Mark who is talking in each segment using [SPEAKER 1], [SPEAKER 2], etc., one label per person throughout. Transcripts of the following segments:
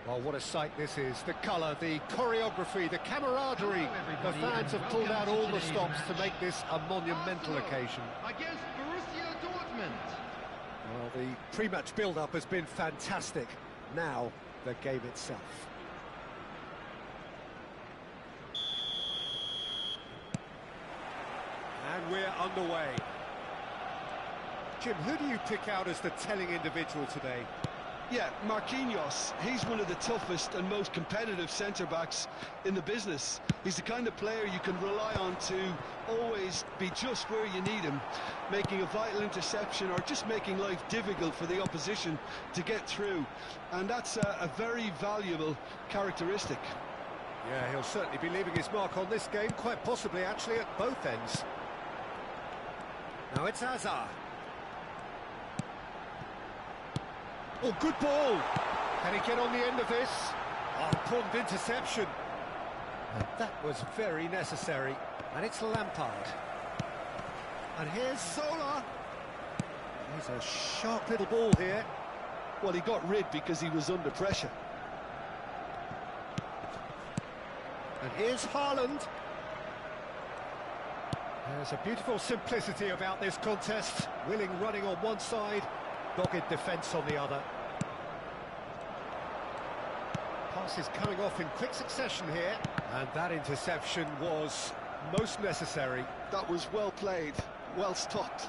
[SPEAKER 1] Well, what a sight this is. The colour, the choreography, the camaraderie. The fans have pulled out all the stops to make this a monumental occasion.
[SPEAKER 2] Against Borussia Dortmund.
[SPEAKER 1] Well, the pre-match build-up has been fantastic. Now, the game itself. And we're underway. Jim, who do you pick out as the telling individual today?
[SPEAKER 3] Yeah, Marquinhos. He's one of the toughest and most competitive centre-backs in the business. He's the kind of player you can rely on to always be just where you need him, making a vital interception or just making life difficult for the opposition to get through. And that's a very valuable characteristic.
[SPEAKER 1] Yeah, he'll certainly be leaving his mark on this game, quite possibly actually at both ends. Now it's Hazard. Oh, good ball! Can he get on the end of this? Oh, important interception. And that was very necessary. And it's Lampard. And here's Zola. There's a sharp little ball here.
[SPEAKER 3] Well, he got rid because he was under pressure.
[SPEAKER 1] And here's Haaland. There's a beautiful simplicity about this contest. Willing running on one side, dogged defence on the other. Pass is coming off in quick succession here. And that interception was most necessary.
[SPEAKER 3] That was well played, well stopped.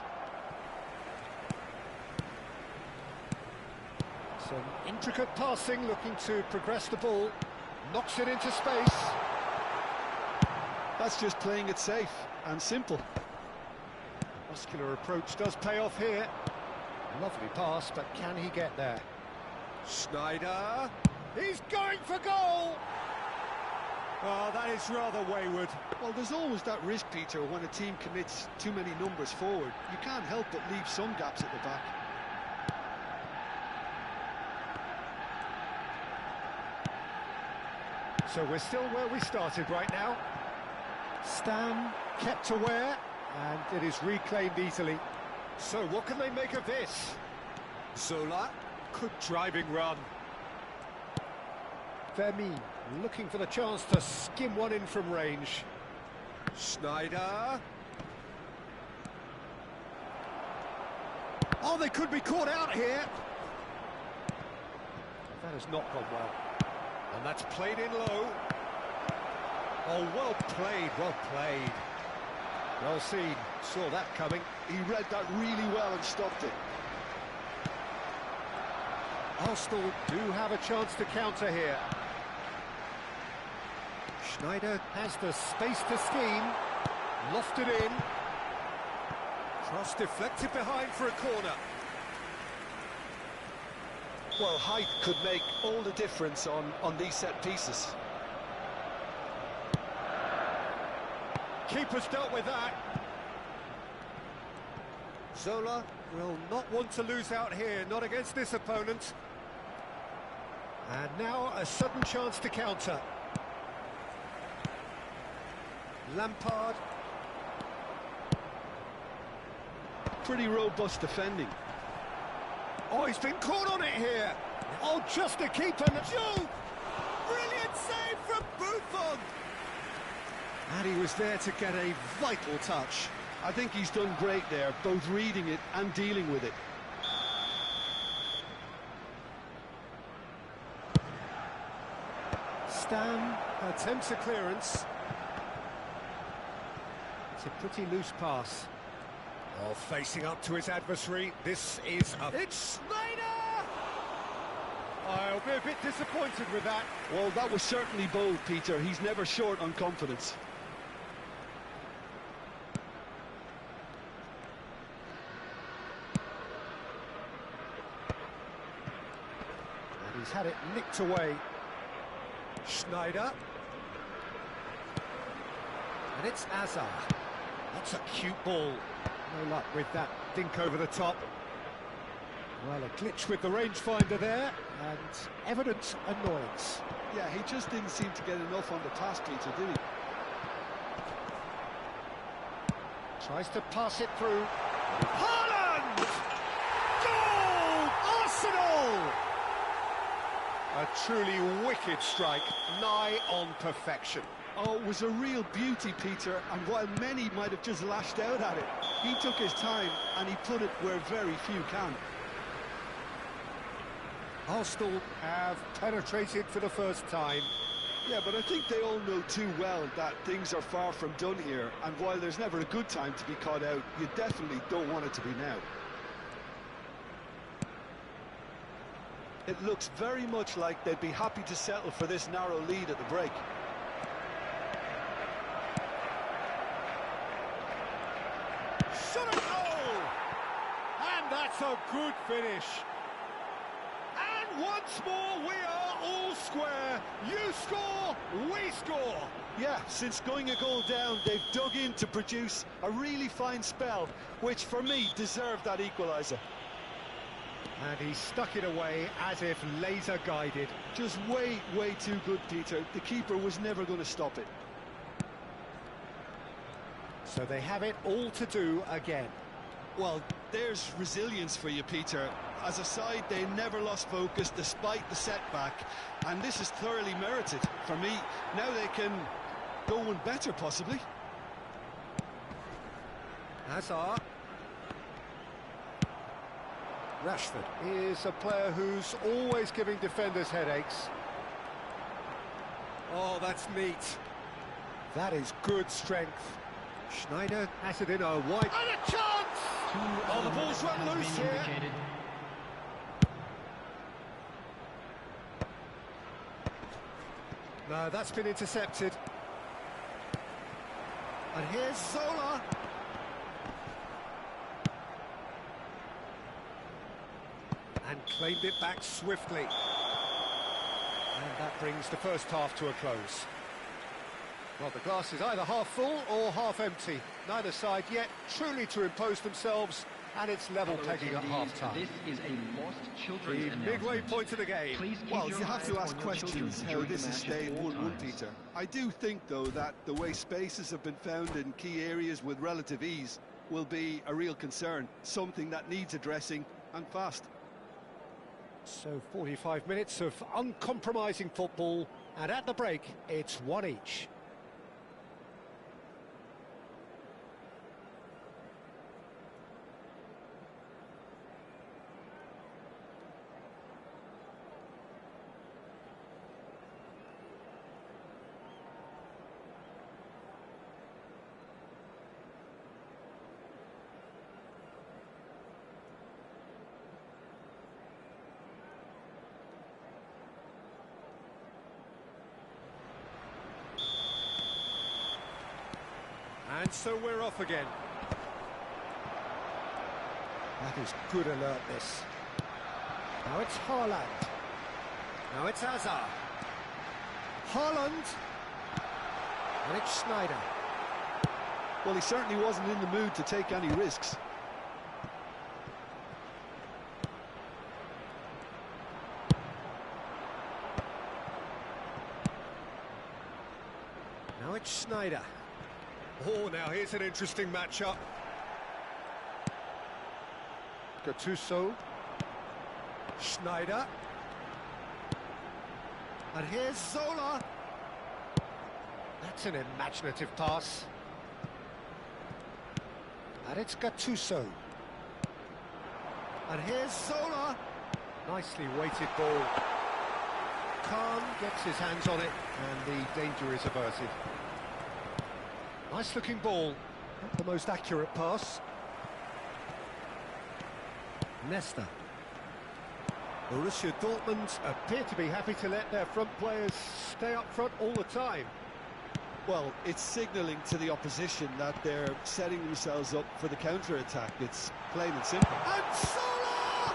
[SPEAKER 1] Some intricate passing, looking to progress the ball. Knocks it into space.
[SPEAKER 3] That's just playing it safe and simple.
[SPEAKER 1] Muscular approach does pay off here. Lovely pass, but can he get there? Schneider. He's going for goal! Oh, that is rather wayward.
[SPEAKER 3] Well, there's always that risk, Peter, when a team commits too many numbers forward. You can't help but leave some gaps at the back.
[SPEAKER 1] So we're still where we started right now. Stam kept aware, and it is reclaimed easily. So what can they make of this? Zola, good driving run. Vermin looking for the chance to skim one in from range. Schneider. Oh, they could be caught out here. That has not gone well. And that's played in low. Oh, well played, well played. Well seen, saw that coming.
[SPEAKER 3] He read that really well and stopped it.
[SPEAKER 1] Arsenal do have a chance to counter here. Schneider has the space to scheme. Lofted in. Cross deflected behind for a corner.
[SPEAKER 3] Well, height could make all the difference on these set pieces.
[SPEAKER 1] Keeper's dealt with that. Zola will not want to lose out here, not against this opponent. And now a sudden chance to counter. Lampard.
[SPEAKER 3] Pretty robust defending.
[SPEAKER 1] Oh, he's been caught on it here. Oh, just a keeper. Joe! Brilliant save from Buffon. And he was there to get a vital touch.
[SPEAKER 3] I think he's done great there, both reading it and dealing with it.
[SPEAKER 1] Stam attempts a clearance. It's a pretty loose pass. Oh, facing up to his adversary. This is a... It's Snyder! I'll be a bit disappointed with that.
[SPEAKER 3] Well, that was certainly bold, Peter. He's never short on confidence.
[SPEAKER 1] And he's had it nicked away. Schneider. And it's Azar. That's a cute ball. No luck with that dink over the top. Well, a glitch with the rangefinder there, and evident annoyance.
[SPEAKER 3] Yeah, he just didn't seem to get enough on the pass, Peter, did he?
[SPEAKER 1] Tries to pass it through. Haaland! Goal! Arsenal! A truly wicked strike, nigh on perfection.
[SPEAKER 3] Oh, it was a real beauty, Peter, and while many might have just lashed out at it, he took his time and he put it where very few can.
[SPEAKER 1] Arsenal have penetrated for the first time.
[SPEAKER 3] Yeah, but I think they all know too well that things are far from done here, and while there's never a good time to be caught out, you definitely don't want it to be now. It looks very much like they'd be happy to settle for this narrow lead at the break.
[SPEAKER 1] Shot a goal! And that's a good finish. And once more, we are all square. You score, we score.
[SPEAKER 3] Yeah, since going a goal down, they've dug in to produce a really fine spell, which for me deserved that equaliser.
[SPEAKER 1] And he stuck it away as if laser guided.
[SPEAKER 3] Just way, way too good, Peter. The keeper was never going to stop it.
[SPEAKER 1] So they have it all to do again.
[SPEAKER 3] Well, there's resilience for you, Peter. As a side, they never lost focus despite the setback, and this is thoroughly merited. For me, now they can go one better, possibly.
[SPEAKER 1] Hazard. Rashford is a player who's always giving defenders headaches. Oh, that's neat. That is good strength. Schneider has it in a wide... And a chance! Oh, the ball's run loose here. No, that's been intercepted. And here's Zola. And claimed it back swiftly. And that brings the first half to a close. Well, the glass is either half full or half empty. Neither side yet truly to impose themselves, and it's level pegging at half-time.
[SPEAKER 4] This is a lost children's
[SPEAKER 1] The midway point of the game.
[SPEAKER 3] Well, you have to ask questions how this is staying 1-1, Peter. I do think, though, that the way spaces have been found in key areas with relative ease will be a real concern, something that needs addressing, and fast.
[SPEAKER 1] So 45 minutes of uncompromising football, and at the break, it's one each. And so we're off again. That is good alertness. Now it's Haaland. Now it's Hazard. Haaland. And it's Schneider.
[SPEAKER 3] Well, he certainly wasn't in the mood to take any risks.
[SPEAKER 1] Now it's Schneider. Oh, now here's an interesting matchup. Gattuso. Schneider. And here's Zola. That's an imaginative pass. And it's Gattuso. And here's Zola. Nicely weighted ball. Khan gets his hands on it, and the danger is averted. Nice looking ball. Not the most accurate pass. Nesta. Borussia Dortmund appear to be happy to let their front players stay up front all the time.
[SPEAKER 3] Well, it's signalling to the opposition that they're setting themselves up for the counter-attack. It's plain and simple.
[SPEAKER 1] And Salah!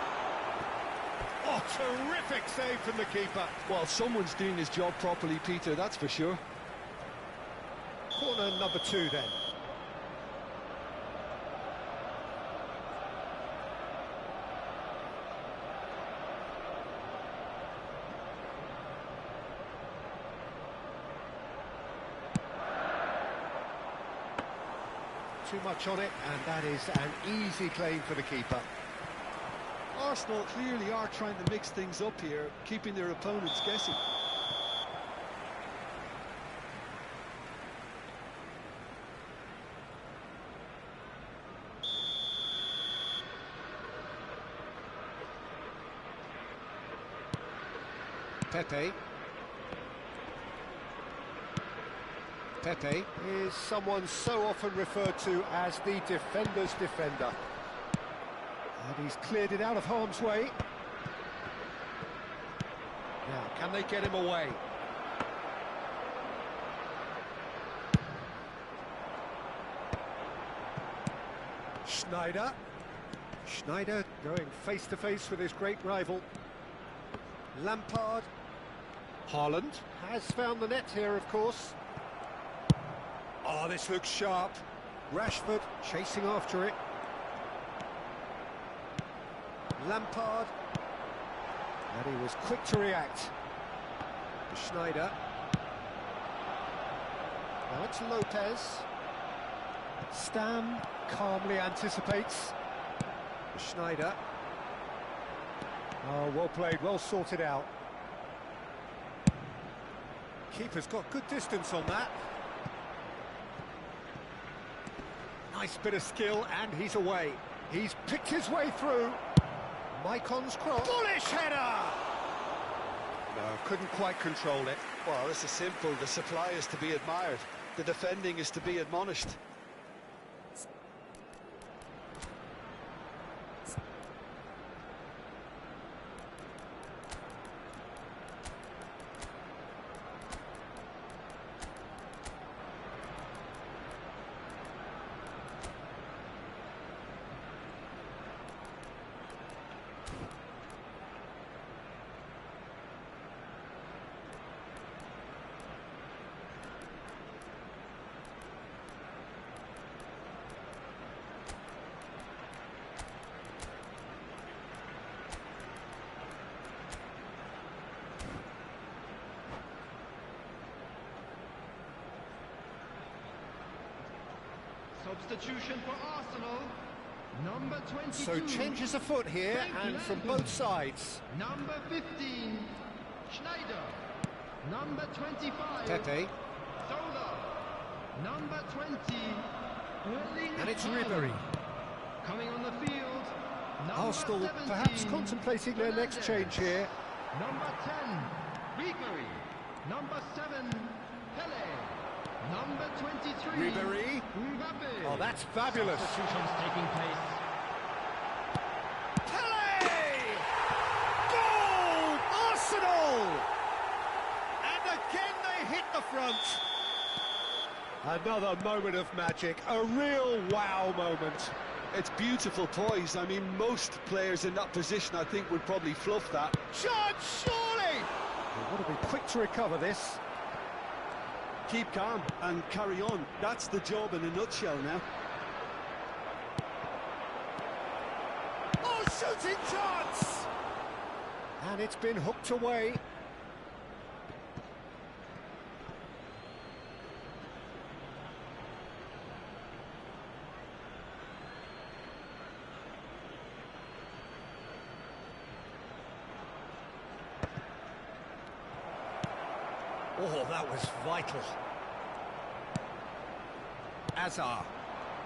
[SPEAKER 1] Oh, terrific save from the keeper.
[SPEAKER 3] Well, someone's doing his job properly, Peter, that's for sure.
[SPEAKER 1] Corner number 2 then. Too much on it, and that is an easy claim for the keeper.
[SPEAKER 3] Arsenal clearly are trying to mix things up here, keeping their opponents guessing.
[SPEAKER 1] Pepe. Pepe is someone so often referred to as the defender's defender. And he's cleared it out of harm's way. Now, can they get him away? Schneider. Schneider going face-to-face with his great rival. Lampard. Haaland has found the net here, of course. Oh, this looks sharp. Rashford chasing after it. Lampard. And he was quick to react. Schneider. Now it's Lopez. Stam calmly anticipates. Schneider. Oh, well played, well sorted out. Keeper's got good distance on that. Nice bit of skill, and he's away. He's picked his way through. Maicon's cross. Bullish header! No, couldn't quite control it.
[SPEAKER 3] Well, this is simple. The supply is to be admired. The defending is to be admonished.
[SPEAKER 2] Substitution for Arsenal. Number 22.
[SPEAKER 1] So changes afoot here, and from both sides.
[SPEAKER 2] Number 15, Schneider. Number 25,
[SPEAKER 1] Pepe.
[SPEAKER 2] Zola. Number 20, Erling
[SPEAKER 1] And it's
[SPEAKER 2] Haaland.
[SPEAKER 1] Ribery.
[SPEAKER 2] Coming on the field, number
[SPEAKER 1] Arsenal
[SPEAKER 2] 17,
[SPEAKER 1] perhaps contemplating their next change here.
[SPEAKER 2] Number 10, Ribery. Number 7, Pele. Number 23,
[SPEAKER 1] Ribery.
[SPEAKER 2] Mbappe.
[SPEAKER 1] Oh, that's fabulous.
[SPEAKER 2] Substitutions taking place.
[SPEAKER 1] Pele! Goal! Arsenal! And again they hit the front. Another moment of magic, a real wow moment.
[SPEAKER 3] It's beautiful poise. I mean, most players in that position, I think, would probably fluff that.
[SPEAKER 1] Shot, surely! They want to be quick to recover this.
[SPEAKER 3] Keep calm and carry on. That's the job in a nutshell now.
[SPEAKER 1] Oh, shooting chance! And it's been hooked away. Oh, that was vital. Azar.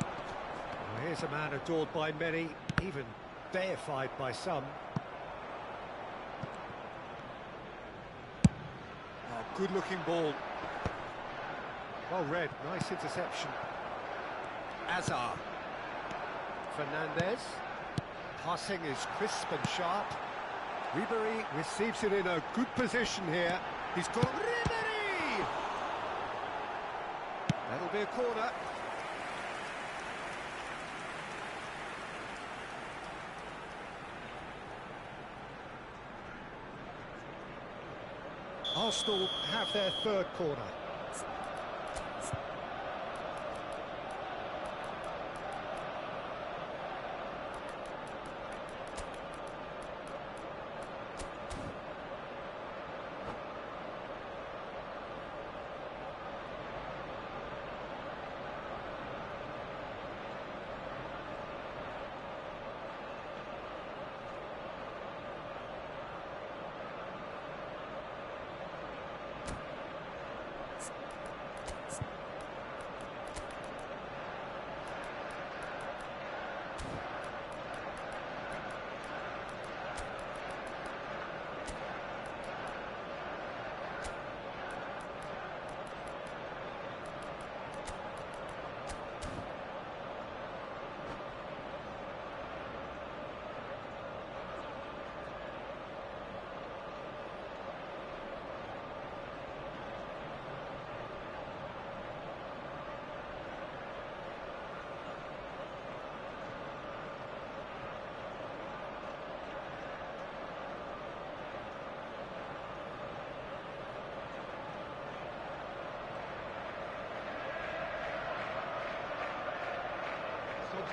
[SPEAKER 1] Well, here's a man adored by many, even deified by some. Oh, good-looking ball. Well read, nice interception. Azar. Fernandez. Passing is crisp and sharp. Ribery receives it in a good position here. He's got Ribery! That'll be a corner. Arsenal have their third corner.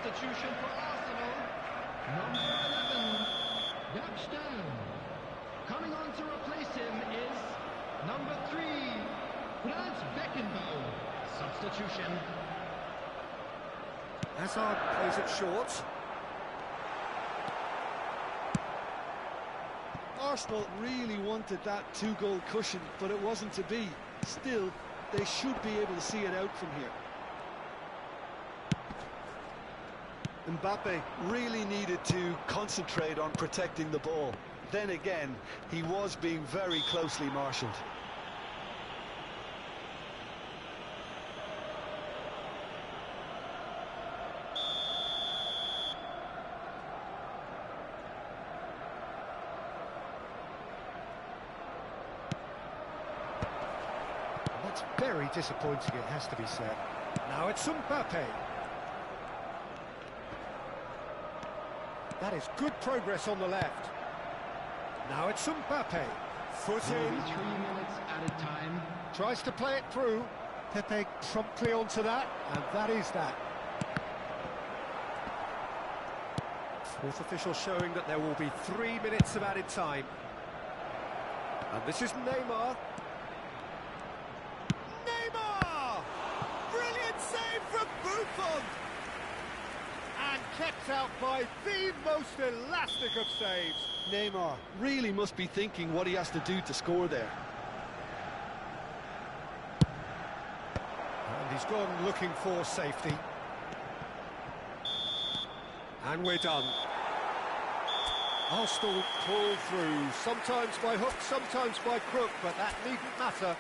[SPEAKER 2] Substitution for Arsenal. Number 11, Jaap Stam. Coming on to replace him is number 3, Frans Beckenbauer. Substitution.
[SPEAKER 1] Hazard plays it short.
[SPEAKER 3] Arsenal really wanted that two-goal cushion, but it wasn't to be. Still, they should be able to see it out from here. Mbappe really needed to concentrate on protecting the ball. Then again, he was being very closely marshalled.
[SPEAKER 1] That's very disappointing, it has to be said. Now it's Mbappe. That is good progress on the left. Now it's Mbappe. Foot in.
[SPEAKER 2] 3 minutes added time.
[SPEAKER 1] Tries to play it through. Pepe promptly onto that, and that is that. Fourth official showing that there will be 3 minutes of added time. And this is Neymar. Neymar! Brilliant save from Buffon! And kept out by the most elastic of saves.
[SPEAKER 3] Neymar really must be thinking what he has to do to score there.
[SPEAKER 1] And he's gone looking for safety. And we're done. Arsenal pull through, sometimes by hook, sometimes by crook, but that needn't matter.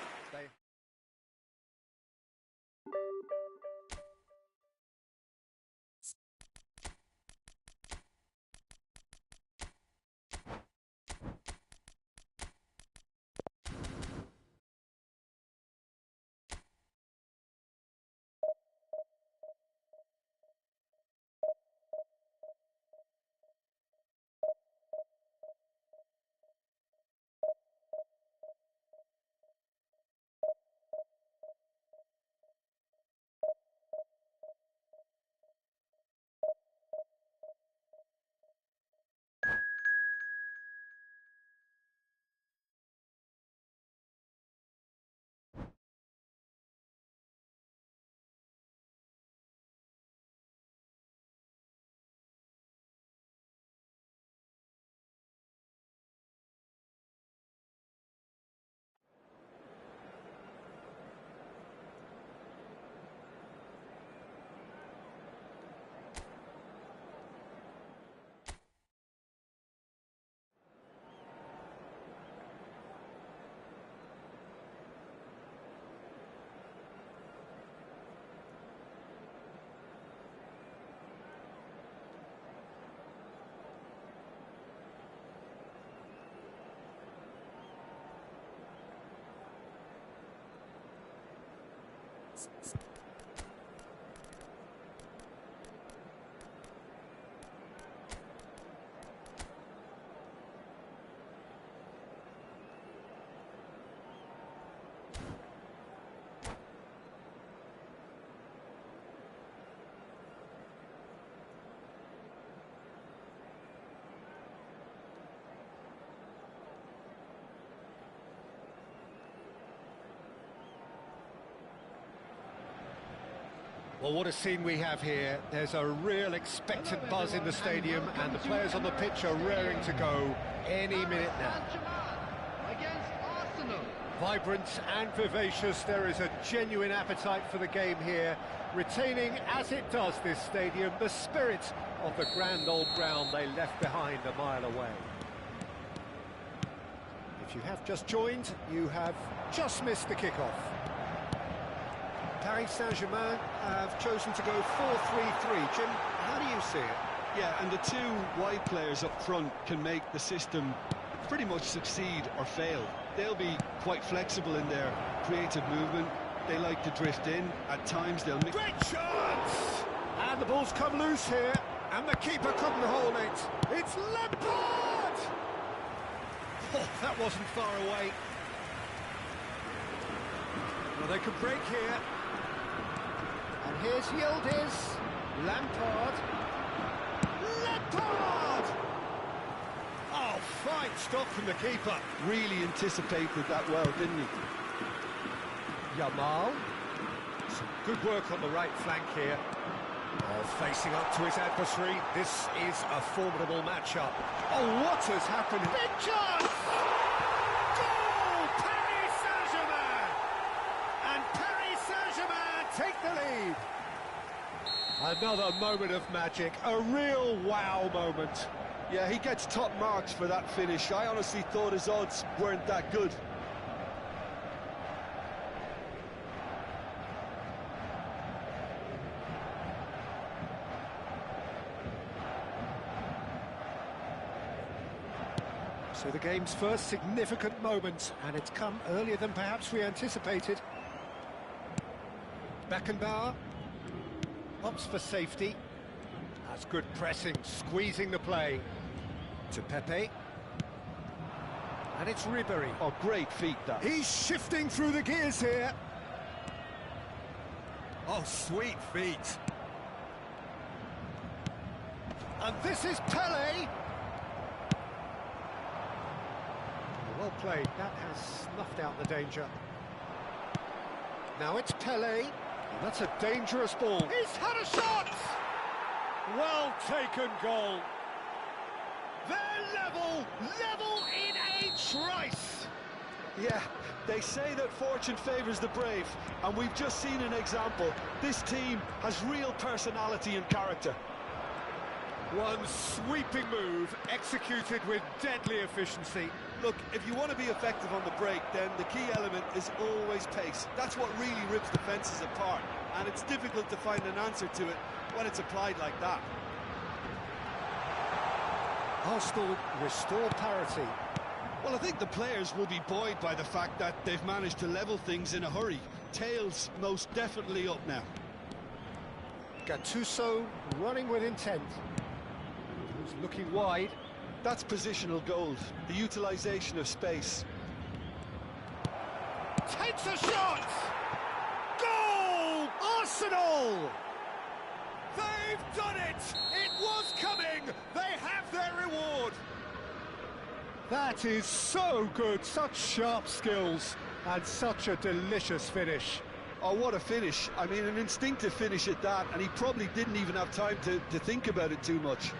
[SPEAKER 1] Well, what a scene we have here. There's a real expectant buzz in the stadium, and the players on the pitch are raring to go any minute now.
[SPEAKER 2] Against Arsenal.
[SPEAKER 1] Vibrant and vivacious, there is a genuine appetite for the game here, retaining, as it does this stadium, the spirit of the grand old ground they left behind a mile away. If you have just joined, you have just missed the kickoff. Paris Saint-Germain have chosen to go 4-3-3. Jim, how do you see it?
[SPEAKER 3] Yeah, and the two wide players up front can make the system pretty much succeed or fail. They'll be quite flexible in their creative movement. They like to drift in. At times they'll mix.
[SPEAKER 1] Great chance! And the ball's come loose here, and the keeper couldn't hold it. It's Lampard! Oh, that wasn't far away. Well, they could break here. And here's Yildiz. Lampard. Lampard! Oh, fine stop from the keeper.
[SPEAKER 3] Really anticipated that well, didn't he?
[SPEAKER 1] Yamal. Some good work on the right flank here. Oh, facing up to his adversary. This is a formidable matchup. Oh, what has happened? Big chance! Goal! Paris Saint-Germain! And Paris Saint-Germain take the lead. Another moment of magic, a real wow moment.
[SPEAKER 3] Yeah, he gets top marks for that finish. I honestly thought his odds weren't that good.
[SPEAKER 1] So the game's first significant moment, and it's come earlier than perhaps we anticipated. Beckenbauer opts for safety. That's good pressing, squeezing the play. To Pepe. And it's Ribéry.
[SPEAKER 3] Oh, great feet, that.
[SPEAKER 1] He's shifting through the gears here. Oh, sweet feet. And this is Pelé. Well played, that has snuffed out the danger. Now it's Pelé, and that's a dangerous ball. He's had a shot! Well taken goal. They're level in a trice.
[SPEAKER 3] Yeah, they say that fortune favours the brave, and we've just seen an example. This team has real personality and character.
[SPEAKER 1] One sweeping move, executed with deadly efficiency.
[SPEAKER 3] Look, if you want to be effective on the break, then the key element is always pace. That's what really rips defences apart, and it's difficult to find an answer to it when it's applied like that.
[SPEAKER 1] Arsenal restore parity.
[SPEAKER 3] Well, I think the players will be buoyed by the fact that they've managed to level things in a hurry. Tails most definitely up now.
[SPEAKER 1] Gattuso running with intent. He's looking wide.
[SPEAKER 3] That's positional gold, the utilisation of space.
[SPEAKER 1] Takes a shot! Goal! Arsenal! They've done it! It was coming! They have their reward! That is so good, such sharp skills, and such a delicious finish.
[SPEAKER 3] Oh, what a finish. I mean, an instinctive finish at that, and he probably didn't even have time to think about it too much.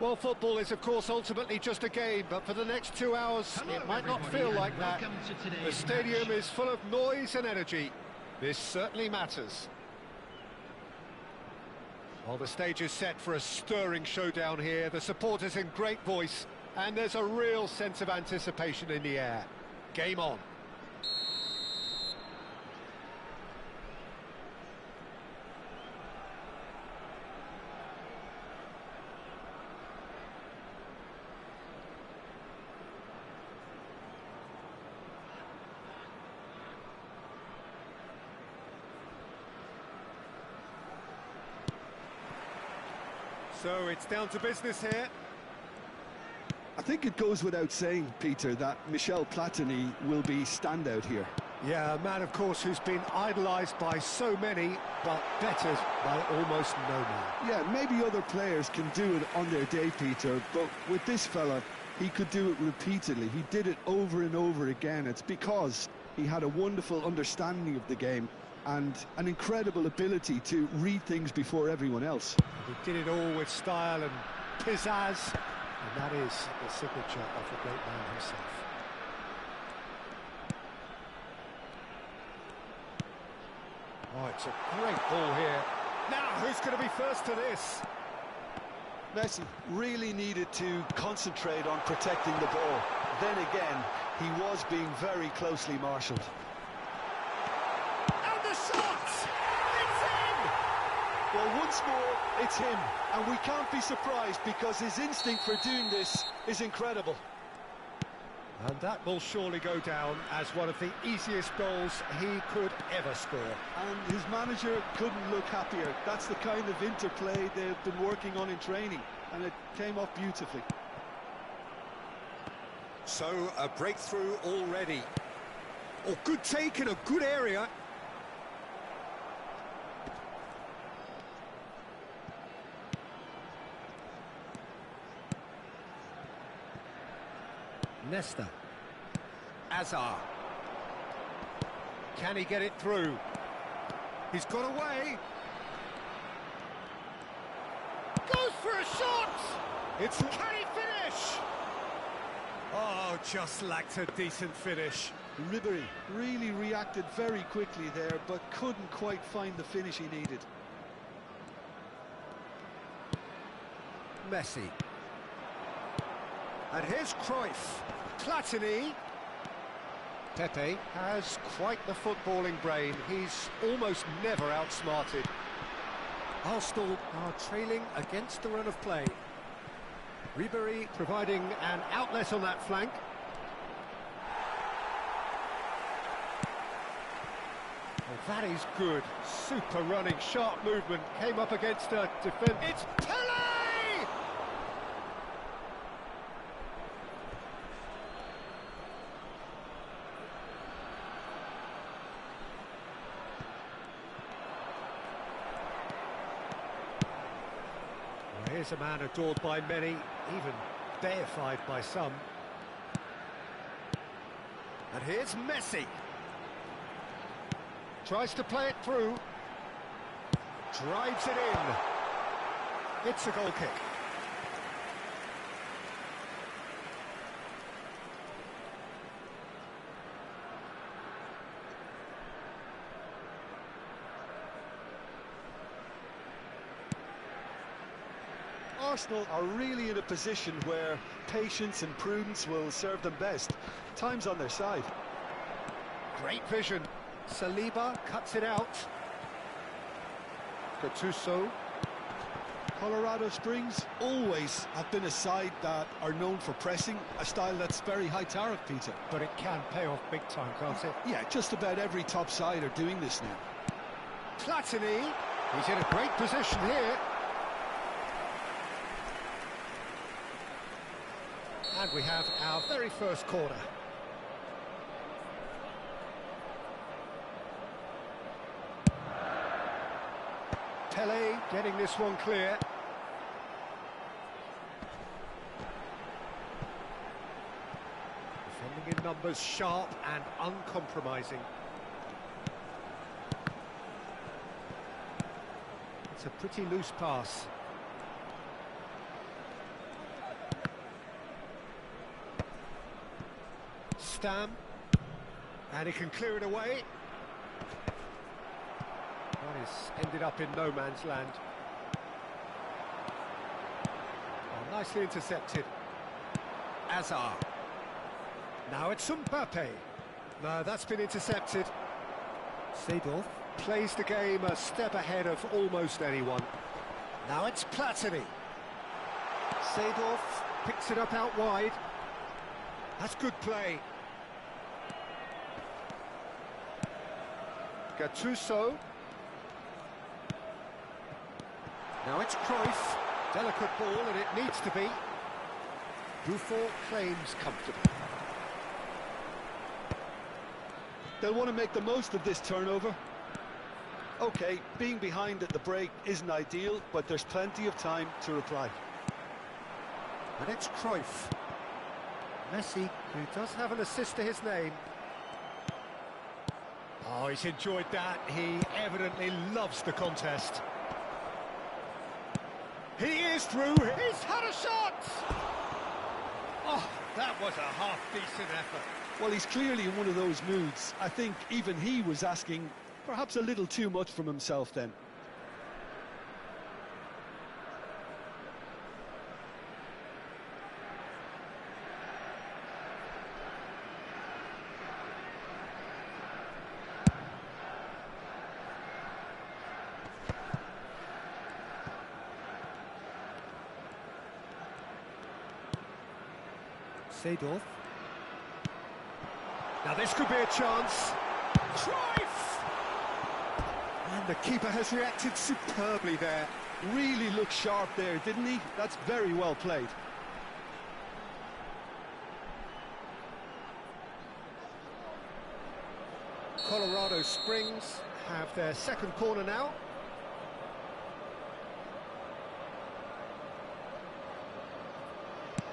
[SPEAKER 1] Well, football is, of course, ultimately just a game, but for the next 2 hours, it might not feel like that. The stadium is full of noise and energy. This certainly matters. Well, the stage is set for a stirring showdown here. The supporters in great voice, and there's a real sense of anticipation in the air. Game on. So it's down to business here.
[SPEAKER 3] I think it goes without saying, Peter, that Michel Platini will be standout here.
[SPEAKER 1] Yeah, a man, of course, who's been idolised by so many, but bettered by almost no man.
[SPEAKER 3] Yeah, maybe other players can do it on their day, Peter, but with this fella, he could do it repeatedly. He did it over and over again. It's because he had a wonderful understanding of the game and an incredible ability to read things before everyone else.
[SPEAKER 1] He did it all with style and pizzazz, and that is the signature of the great man himself. Oh, it's a great ball here. Now, who's going to be first to this?
[SPEAKER 3] Messi really needed to concentrate on protecting the ball. Then again, he was being very closely marshalled. Well, once more, it's him, and we can't be surprised because his instinct for doing this is incredible.
[SPEAKER 1] And that will surely go down as one of the easiest goals he could ever score.
[SPEAKER 3] And his manager couldn't look happier. That's the kind of interplay they've been working on in training, and it came off beautifully.
[SPEAKER 1] So, a breakthrough already. Oh, good take in a good area. Nesta. Azar. Can he get it through? He's got away. Goes for a shot! Can he finish? Oh, just lacked a decent finish.
[SPEAKER 3] Ribery really reacted very quickly there, but couldn't quite find the finish he needed.
[SPEAKER 1] Messi. And here's Cruyff. Platini. Pepe has quite the footballing brain. He's almost never outsmarted. Arsenal are trailing against the run of play. Ribery providing an outlet on that flank. Oh, that is good. Super running, sharp movement. Came up against a defence. It's Pele! Here's a man adored by many, even deified by some. And here's Messi. Tries to play it through. Drives it in. It's a goal kick.
[SPEAKER 3] Arsenal are really in a position where patience and prudence will serve them best. Time's on their side.
[SPEAKER 1] Great vision. Saliba cuts it out. Gattuso.
[SPEAKER 3] Colorado Springs always have been a side that are known for pressing, a style that's very high tariff, Peter.
[SPEAKER 1] But it can pay off big time, can't it?
[SPEAKER 3] Yeah, just about every top side are doing this now.
[SPEAKER 1] Platini. He's in a great position here. And we have our very first corner. Pele getting this one clear. Defending in numbers, sharp and uncompromising. It's a pretty loose pass. Stam, and he can clear it away. That is ended up in no man's land. Oh, nicely intercepted. Azar. Now it's Mbappe. No, that's been intercepted. Seedorf plays the game a step ahead of almost anyone. Now it's Platini. Seedorf picks it up out wide. That's good play. Gattuso. Now it's Cruyff. Delicate ball, and it needs to be. Buffon claims comfortably.
[SPEAKER 3] They'll want to make the most of this turnover. OK, being behind at the break isn't ideal, but there's plenty of time to reply.
[SPEAKER 1] And it's Cruyff. Messi, who does have an assist to his name. Oh, he's enjoyed that. He evidently loves the contest. He is through. He's had a shot! Oh, that was a half-decent effort.
[SPEAKER 3] Well, he's clearly in one of those moods. I think even he was asking perhaps a little too much from himself then.
[SPEAKER 1] Seedorf. Now this could be a chance. Cruyff! And the keeper has reacted superbly there.
[SPEAKER 3] Really looked sharp there, didn't he? That's very well played.
[SPEAKER 1] Colorado Springs have their second corner now.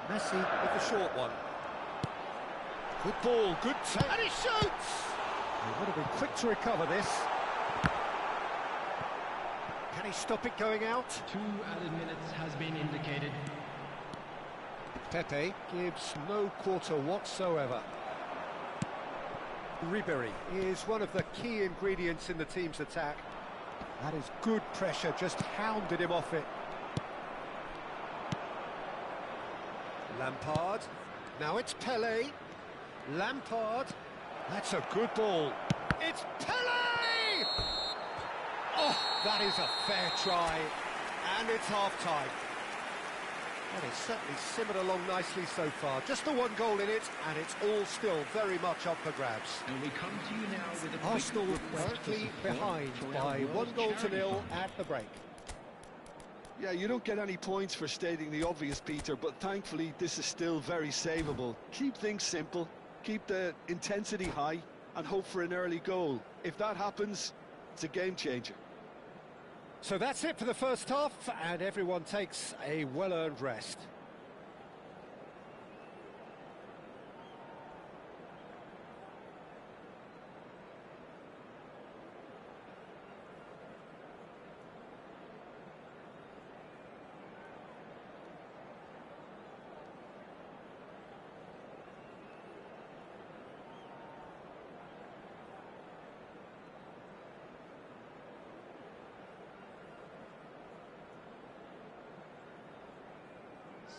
[SPEAKER 1] Messi with the short one. Good ball, good take, and he shoots! He would have been quick to recover this. Can he stop it going out?
[SPEAKER 4] 2 added minutes has been indicated.
[SPEAKER 1] Pepe gives no quarter whatsoever. Ribéry is one of the key ingredients in the team's attack. That is good pressure, just hounded him off it. Lampard. Now it's Pele. Lampard. That's a good ball. It's Pele! Oh, that is a fair try. And it's half-time. Well, it's certainly simmered along nicely so far. Just the one goal in it, and it's all still very much up for grabs.
[SPEAKER 4] And we come to you now with a
[SPEAKER 1] Arsenal
[SPEAKER 4] quick request for
[SPEAKER 1] currently
[SPEAKER 4] support
[SPEAKER 1] behind
[SPEAKER 4] for our
[SPEAKER 1] by
[SPEAKER 4] world
[SPEAKER 1] 1-0
[SPEAKER 4] champion.
[SPEAKER 1] at the break.
[SPEAKER 3] Yeah, you don't get any points for stating the obvious, Peter, but thankfully this is still very savable. Keep things simple, keep the intensity high, and hope for an early goal. If that happens, it's a game changer.
[SPEAKER 1] So that's it for the first half, and everyone takes a well-earned rest.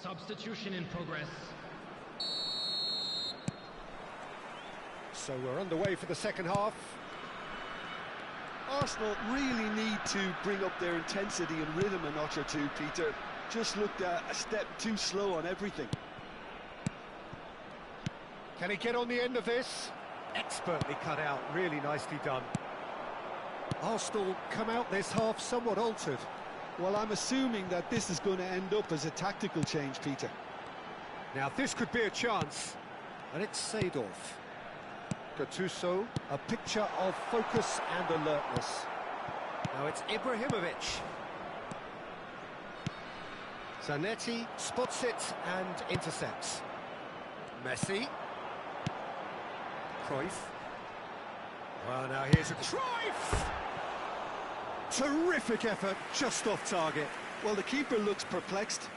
[SPEAKER 4] Substitution in progress.
[SPEAKER 1] So we're underway for the second half.
[SPEAKER 3] Arsenal really need to bring up their intensity and rhythm a notch or two, Peter. Just looked a step too slow on everything.
[SPEAKER 1] Can he get on the end of this? Expertly cut out, really nicely done. Arsenal come out this half somewhat altered.
[SPEAKER 3] Well, I'm assuming that this is going to end up as a tactical change, Peter.
[SPEAKER 1] Now this could be a chance. And it's Seedorf. Gattuso, a picture of focus and alertness. Now it's Ibrahimovic. Zanetti spots it and intercepts. Messi. Cruyff. Well, now here's a Cruyff! Terrific effort, just off target.
[SPEAKER 3] Well, the keeper looks perplexed.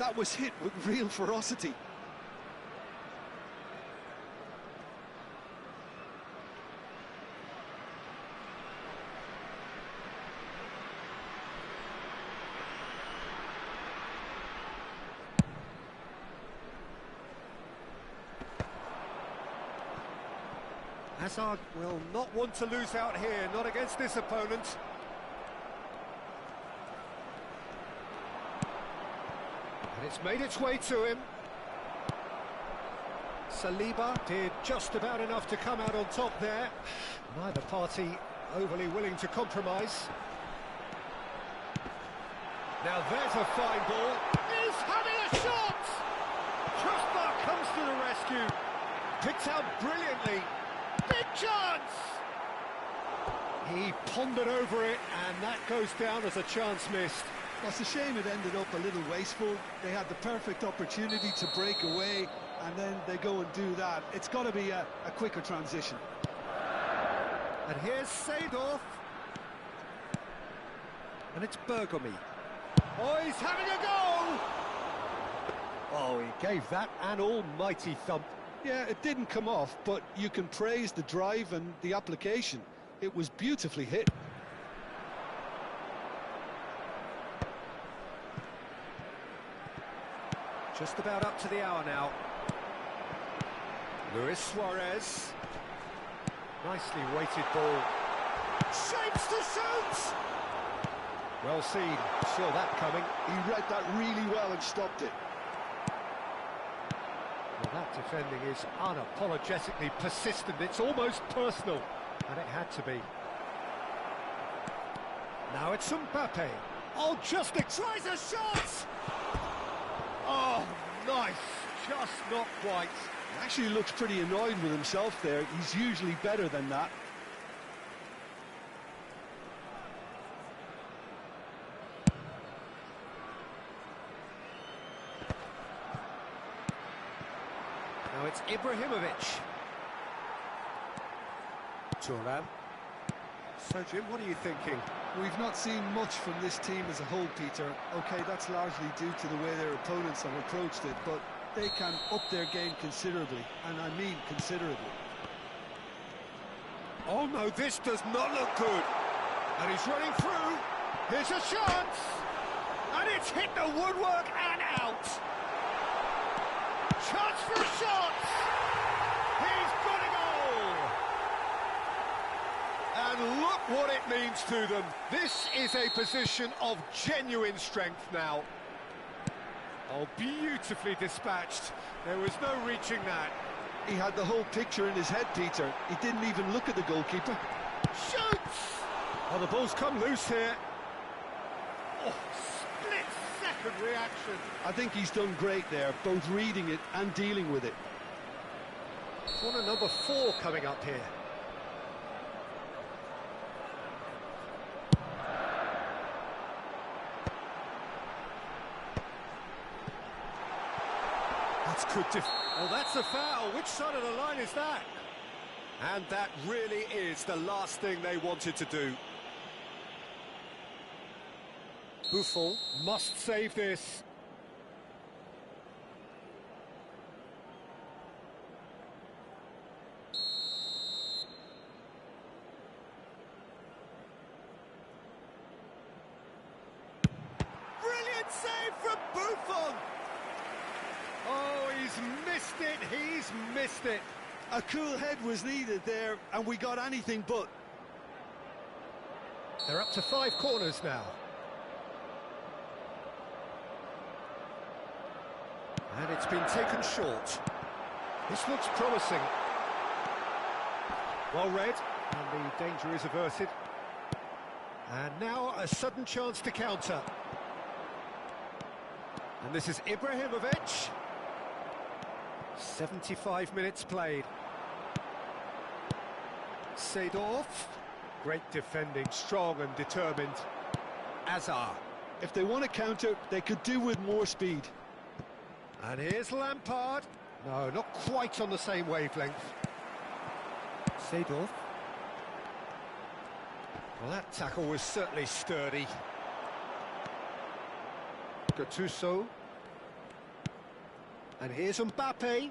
[SPEAKER 3] That was hit with real ferocity.
[SPEAKER 1] Hazard will not want to lose out here, not against this opponent. And it's made its way to him. Saliba did just about enough to come out on top there. Neither party overly willing to compromise. Now there's a fine ball. He's having a shot! Trustbar comes to the rescue. Picked out brilliantly. Big chance! He pondered over it, and that goes down as a chance missed.
[SPEAKER 3] Well, it's a shame it ended up a little wasteful. They had the perfect opportunity to break away, and then they go and do that. It's got to be a quicker transition.
[SPEAKER 1] And here's Seedorf. And it's Bergomi. Oh, he's having a go! Oh, he gave that an almighty thump.
[SPEAKER 3] Yeah, it didn't come off, but you can praise the drive and the application. It was beautifully hit.
[SPEAKER 1] Just about up to the hour now. Luis Suarez. Nicely weighted ball. Shapes to shoot! Well seen. Saw that coming.
[SPEAKER 3] He read that really well and stopped it.
[SPEAKER 1] Well, that defending is unapologetically persistent. It's almost personal. And it had to be. Now it's Mbappe. Oh, just tries a shot! Oh, nice. Just not quite.
[SPEAKER 3] He actually looks pretty annoyed with himself there. He's usually better than that.
[SPEAKER 1] Now it's Ibrahimovic. Thuram. So, Jim, what are you thinking?
[SPEAKER 3] We've not seen much from this team as a whole, Peter. OK, that's largely due to the way their opponents have approached it, but they can up their game considerably, and I mean considerably.
[SPEAKER 1] Oh, no, this does not look good. And he's running through. Here's a chance. And it's hit the woodwork and out. Chance for a shot. He's got a goal. And look what it means to them. This is a position of genuine strength now. Oh, beautifully dispatched. There was no reaching that.
[SPEAKER 3] He had the whole picture in his head, Peter. He didn't even look at the goalkeeper.
[SPEAKER 1] Shoots! Oh, the ball's come loose here. Oh, split-second reaction.
[SPEAKER 3] I think he's done great there, both reading it and dealing with it.
[SPEAKER 1] Corner number 4 coming up here. That's good. Oh, that's a foul. Which side of the line is that? And that really is the last thing they wanted to do. Buffon must save this. Brilliant save from Buffon! Oh, he's missed it, he's missed it.
[SPEAKER 3] A cool head was needed there, and we got anything but.
[SPEAKER 1] They're up to 5 corners now. And it's been taken short. This looks promising. Well read, and the danger is averted. And now a sudden chance to counter. And this is Ibrahimovic. 75 minutes played. Seedorf. Great defending, strong and determined. Azar.
[SPEAKER 3] If they want to counter, they could do with more speed.
[SPEAKER 1] And here's Lampard. No, not quite on the same wavelength. Seedorf. Well, that tackle was certainly sturdy. Gattuso. And here's Mbappe. And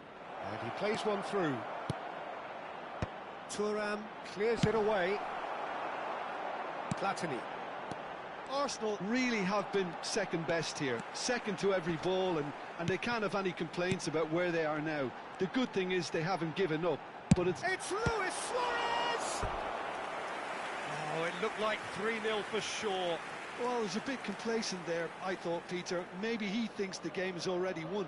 [SPEAKER 1] he plays one through. Thuram clears it away. Platini.
[SPEAKER 3] Arsenal really have been second best here, second to every ball, and they can't have any complaints about where they are now. The good thing is they haven't given up, but it's
[SPEAKER 1] Luis Suarez! Oh, it looked like 3-0 for sure.
[SPEAKER 3] well, it was a bit complacent there, I thought, Peter. Maybe he thinks the game is already won.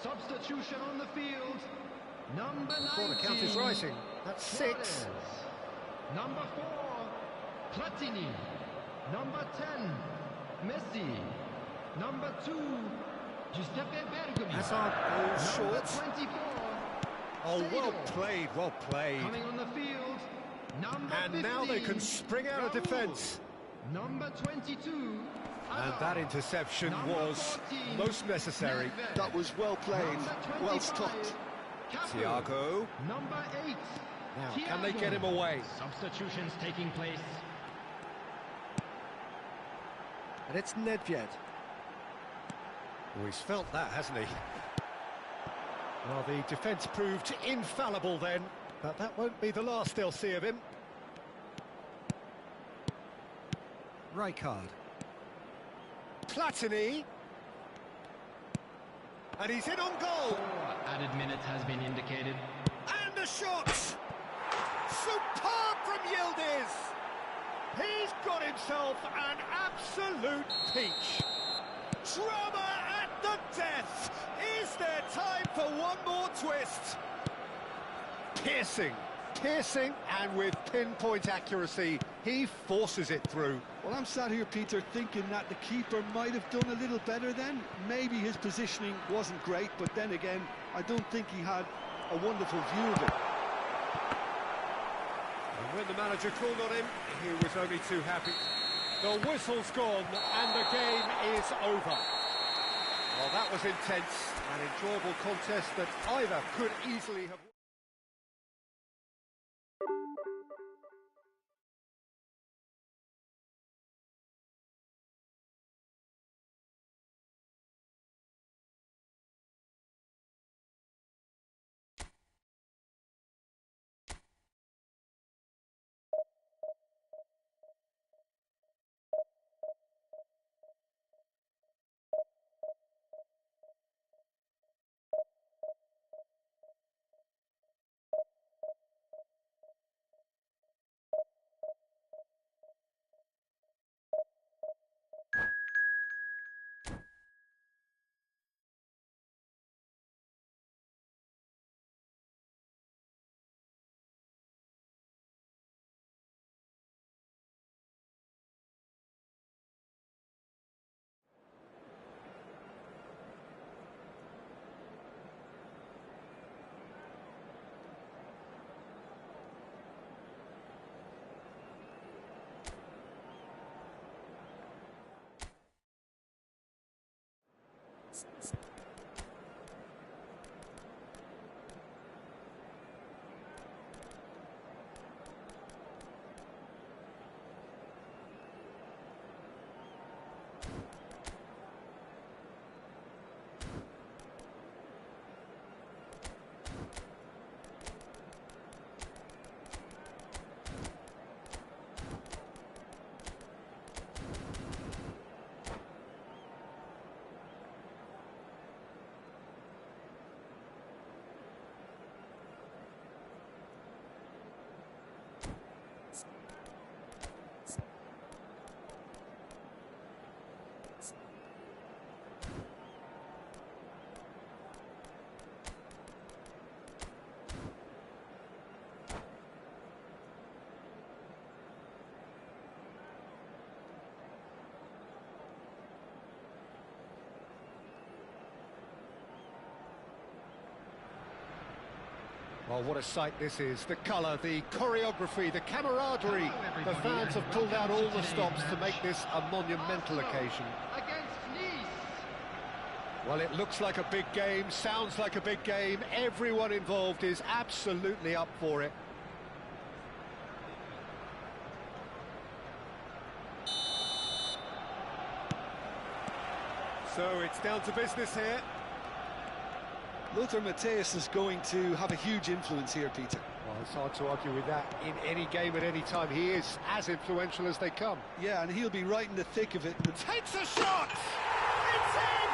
[SPEAKER 4] Substitution on the field. Number 19.
[SPEAKER 1] Well, the count is rising. That's 6.
[SPEAKER 4] Suarez. Number 4, Platini. Number 10, Messi. Number 2, Giuseppe Bergomi.
[SPEAKER 1] Hazard goes
[SPEAKER 4] Number
[SPEAKER 1] short.
[SPEAKER 4] 24.
[SPEAKER 1] Oh, well
[SPEAKER 4] Seedorf.
[SPEAKER 1] played, well played.
[SPEAKER 4] Coming on the field. Number
[SPEAKER 1] And
[SPEAKER 4] 15,
[SPEAKER 1] now they can spring out of
[SPEAKER 4] Raul.
[SPEAKER 1] defence.
[SPEAKER 4] Number 22.
[SPEAKER 1] And
[SPEAKER 4] Hazard.
[SPEAKER 1] that interception
[SPEAKER 4] Number
[SPEAKER 1] was
[SPEAKER 4] 14,
[SPEAKER 1] most necessary.
[SPEAKER 4] Nedved.
[SPEAKER 3] That was well played,
[SPEAKER 4] Number
[SPEAKER 3] well
[SPEAKER 4] 25,
[SPEAKER 3] stopped.
[SPEAKER 4] Cafu.
[SPEAKER 1] Thiago.
[SPEAKER 4] Number 8.
[SPEAKER 1] Now, can they get him away?
[SPEAKER 4] Substitutions taking place.
[SPEAKER 1] And it's Nedved. Oh, he's felt that, hasn't he? Well, the defence proved infallible then, but that won't be the last they'll see of him. Rijkaard. Platini. And he's in on goal.
[SPEAKER 4] 4 added minutes has been indicated.
[SPEAKER 1] And the shot! Superb from Yildiz! He's got himself an absolute peach. Drama at the death! Is there time for one more twist? Piercing, and with pinpoint accuracy, he forces it through.
[SPEAKER 3] Well, I'm sat here, Peter, thinking that the keeper might have done a little better then. Maybe his positioning wasn't great, but then again, I don't think he had a wonderful view of it.
[SPEAKER 1] And when the manager called on him, he was only too happy. The whistle's gone, and the game is over. Well, that was intense. An enjoyable contest that either could easily have... Well, what a sight this is. The colour, the choreography, the camaraderie. The fans have pulled out all the stops to make this a monumental occasion.
[SPEAKER 2] Against Nice.
[SPEAKER 1] Well, it looks like a big game, sounds like a big game. Everyone involved is absolutely up for it. So it's down to business here.
[SPEAKER 3] Lothar Matthäus is going to have a huge influence here, Peter.
[SPEAKER 1] Well, it's hard to argue with that. In any game at any time, he is as influential as they come.
[SPEAKER 3] Yeah, and he'll be right in the thick of it.
[SPEAKER 1] Takes a shot! It's in!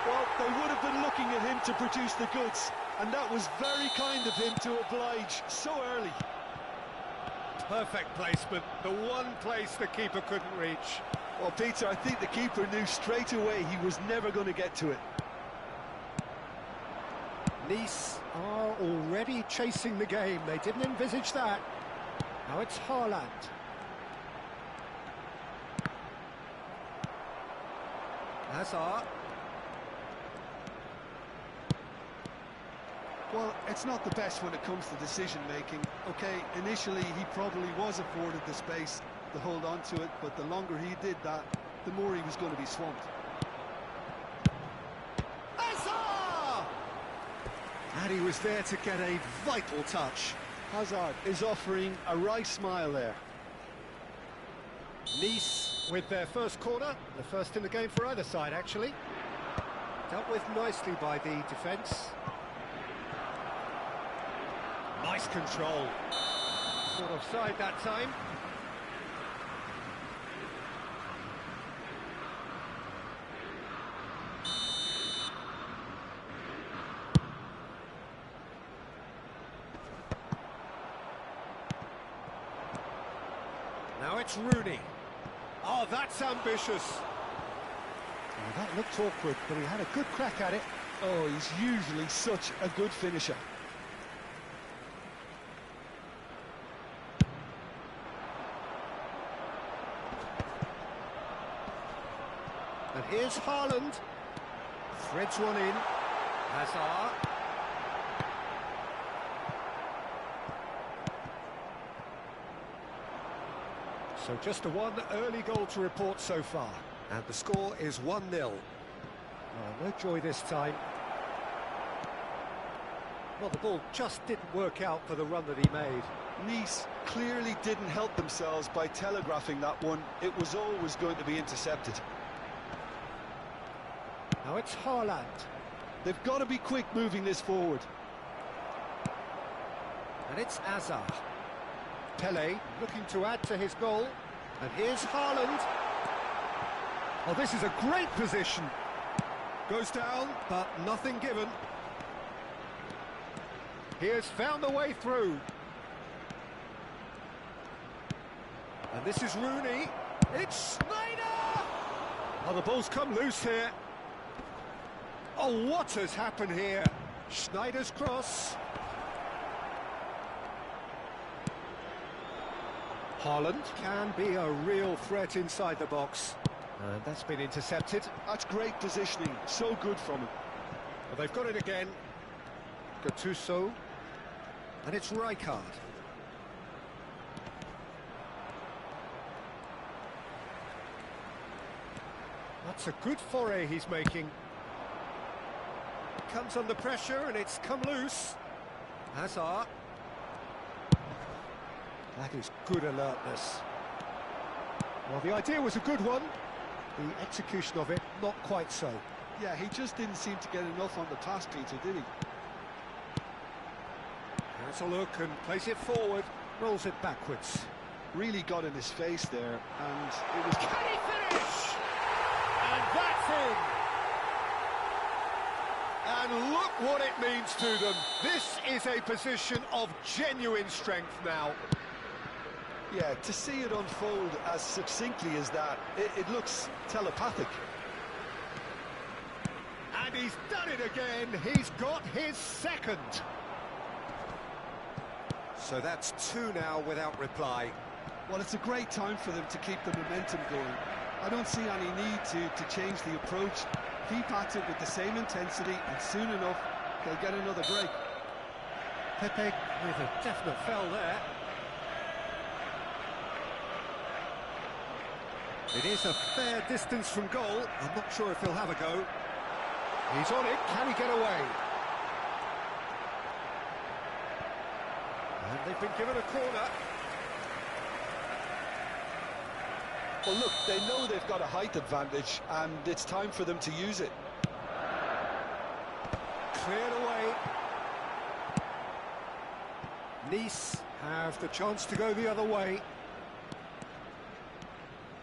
[SPEAKER 3] Well, they would have been looking at him to produce the goods, and that was very kind of him to oblige so early.
[SPEAKER 1] Perfect placement, the one place the keeper couldn't reach.
[SPEAKER 3] Well, Peter, I think the keeper knew straight away he was never going to get to it.
[SPEAKER 1] Nice are already chasing the game. They didn't envisage that. Now it's Haaland. Hazard.
[SPEAKER 3] Well, it's not the best when it comes to decision-making. OK, initially he probably was afforded the space to hold on to it, but the longer he did that, the more he was going to be swamped.
[SPEAKER 1] And he was there to get a vital touch.
[SPEAKER 3] Hazard is offering a wry smile there.
[SPEAKER 1] Nice with their first corner, the first in the game for either side, actually. Dealt with nicely by the defence. Nice control. Not offside that time. Now it's Rooney. Oh, that's ambitious. Well, that looked awkward, but he had a good crack at it.
[SPEAKER 3] Oh, he's usually such a good finisher.
[SPEAKER 1] And here's Haaland. Threads one in. Hazard. So just a one early goal to report so far. And the score is 1-0. Oh, no joy this time. Well, the ball just didn't work out for the run that he made.
[SPEAKER 3] Nice clearly didn't help themselves by telegraphing that one. It was always going to be intercepted.
[SPEAKER 1] Now it's Haaland.
[SPEAKER 3] They've got to be quick moving this forward.
[SPEAKER 1] And it's Hazard. Pele looking to add to his goal. And here's Haaland. Oh, this is a great position. Goes down, but nothing given. He has found the way through. And this is Rooney. It's Sneijder! Oh, the ball's come loose here. Oh, what has happened here? Sneijder's cross. Haaland can be a real threat inside the box. And that's been intercepted.
[SPEAKER 3] That's great positioning, so good from him.
[SPEAKER 1] Well, they've got it again. Gattuso. And it's Rijkaard. That's a good foray he's making. Comes under pressure and it's come loose. Hazard. That is good alertness. Well, the idea was a good one. The execution of it, not quite so.
[SPEAKER 3] Yeah, he just didn't seem to get enough on the pass, Peter, did he?
[SPEAKER 1] Has a look and plays it forward. Rolls it backwards.
[SPEAKER 3] Really got in his face there, and it was...
[SPEAKER 1] Can he finish? And that's in! And look what it means to them. This is a position of genuine strength now.
[SPEAKER 3] Yeah, to see it unfold as succinctly as that, it looks telepathic.
[SPEAKER 1] And he's done it again. He's got his second. So that's 2 now without reply.
[SPEAKER 3] Well, it's a great time for them to keep the momentum going. I don't see any need to change the approach. Keep at it with the same intensity, and soon enough, they'll get another break.
[SPEAKER 1] Pepe with a definite foul there. It is a fair distance from goal. I'm not sure if he'll have a go. He's on it. Can he get away? And they've been given a corner.
[SPEAKER 3] Well, look, they know they've got a height advantage, and it's time for them to use it.
[SPEAKER 1] Cleared away. Nice have the chance to go the other way.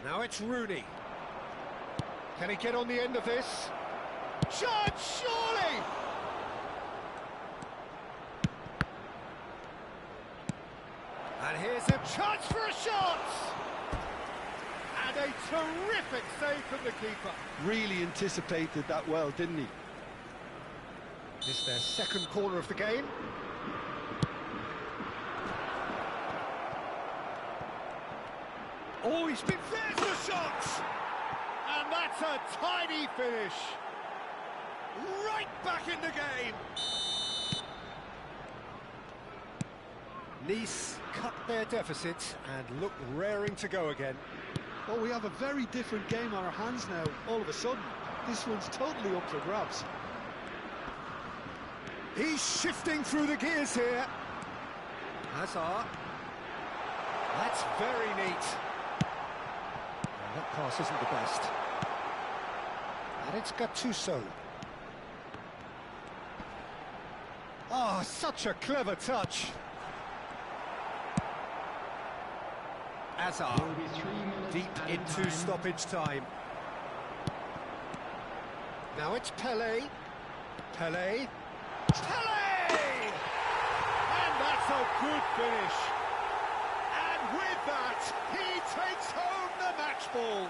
[SPEAKER 1] Now it's Rooney. Can he get on the end of this? Shot, surely! And here's a chance for a shot! And a terrific save from the keeper.
[SPEAKER 3] Really anticipated that well, didn't he?
[SPEAKER 1] This is their second corner of the game. Oh, there's the shot! And that's a tidy finish. Right back in the game. Nice cut their deficit and look raring to go again.
[SPEAKER 3] Well, we have a very different game on our hands now, all of a sudden. This one's totally up for grabs.
[SPEAKER 1] He's shifting through the gears here. Hazard. That's very neat. And that pass isn't the best. And it's Gattuso. Oh, such a clever touch. Hazard, deep into stoppage time. Now it's Pele. Pele. Pele! And that's a good finish. And with that, he takes home the match ball.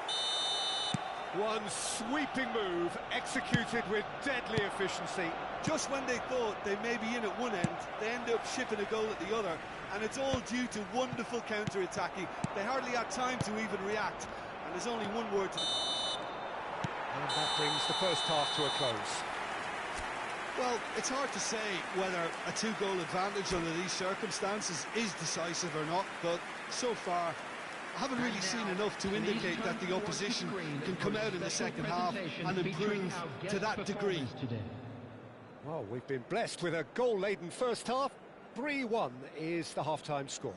[SPEAKER 1] One sweeping move, executed with deadly efficiency.
[SPEAKER 3] Just when they thought they may be in at one end, they end up shipping a goal at the other. And it's all due to wonderful counter-attacking. They hardly had time to even react. And there's only one word to...
[SPEAKER 1] And that brings the first half to a close.
[SPEAKER 3] Well, it's hard to say whether a 2-goal advantage under these circumstances is decisive or not, but so far, I haven't really seen enough to indicate that the opposition can come out in the second half and improve to that degree.
[SPEAKER 1] Well, we've been blessed with a goal-laden first half. 3-1 is the half-time score.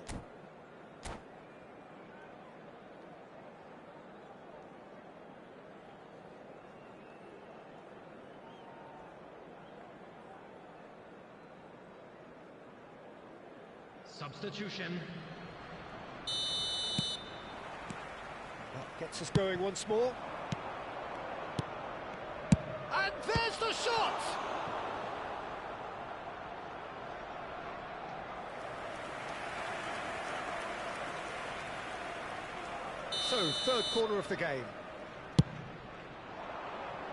[SPEAKER 4] Substitution.
[SPEAKER 1] That gets us going once more. And there's the shot! So, third corner of the game.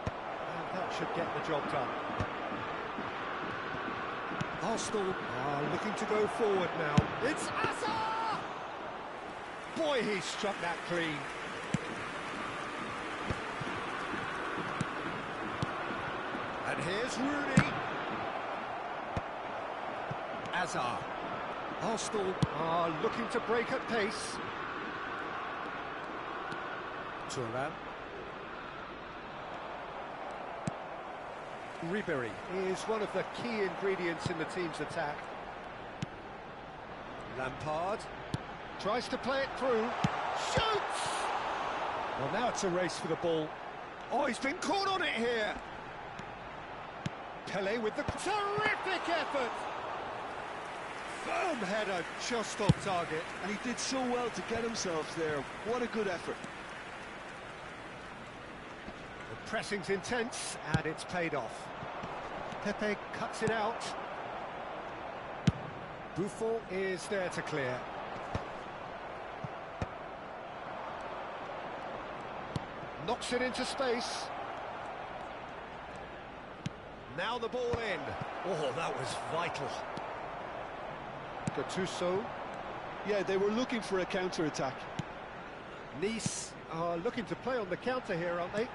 [SPEAKER 1] And that should get the job done. Arsenal are looking to go forward now. It's Asa! Boy, he struck that clean. And here's Rooney. Azar. Arsenal are looking to break at pace. Thuram. Ribéry is one of the key ingredients in the team's attack. Lampard tries to play it through. Shoots! Well, now it's a race for the ball. Oh, he's been caught on it here. Pelé with the terrific effort. Firm header just off target.
[SPEAKER 3] And he did so well to get himself there. What a good effort.
[SPEAKER 1] The pressing's intense, and it's paid off. Pepe cuts it out. Buffon is there to clear. Knocks it into space. Now the ball in. Oh, that was vital. Gattuso.
[SPEAKER 3] Yeah, they were looking for a counter-attack.
[SPEAKER 1] Nice are looking to play on the counter here, aren't they?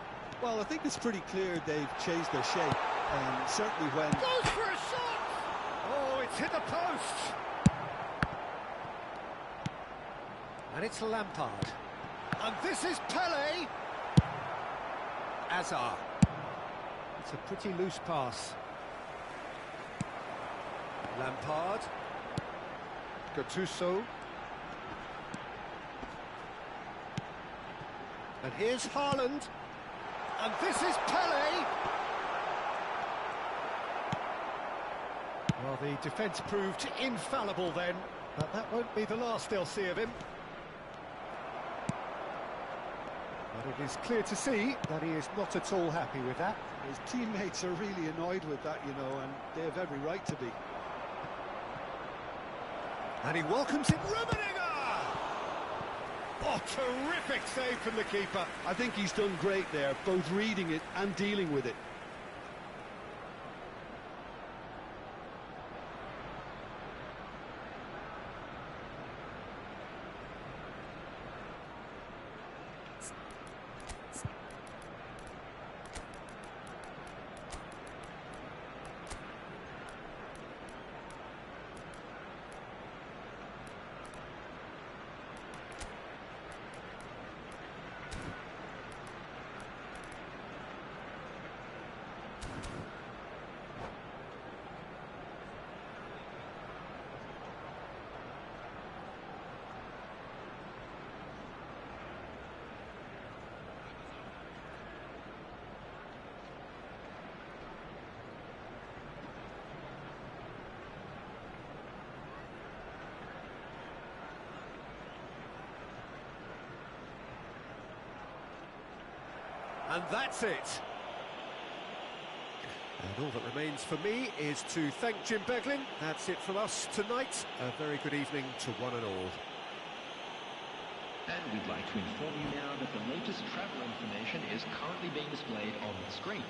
[SPEAKER 3] Well, I think it's pretty clear they've changed their shape. Certainly when...
[SPEAKER 1] Goes for a shot! Oh, it's hit the post! And it's Lampard. And this is Pelé! Azar. It's a pretty loose pass. Lampard. Gattuso. And here's Haaland. And this is Pelé! Well, the defence proved infallible then, but that won't be the last they'll see of him. But it is clear to see that he is not at all happy with that.
[SPEAKER 3] His teammates are really annoyed with that, you know, and they have every right to be.
[SPEAKER 1] And he welcomes it, Rummenigge! Oh, terrific save from the keeper.
[SPEAKER 3] I think he's done great there, both reading it and dealing with it.
[SPEAKER 1] And that's it. And all that remains for me is to thank Jim Beglin. That's it from us tonight. A very good evening to one and all.
[SPEAKER 5] And we'd like to inform you now that the latest travel information is currently being displayed on the screen.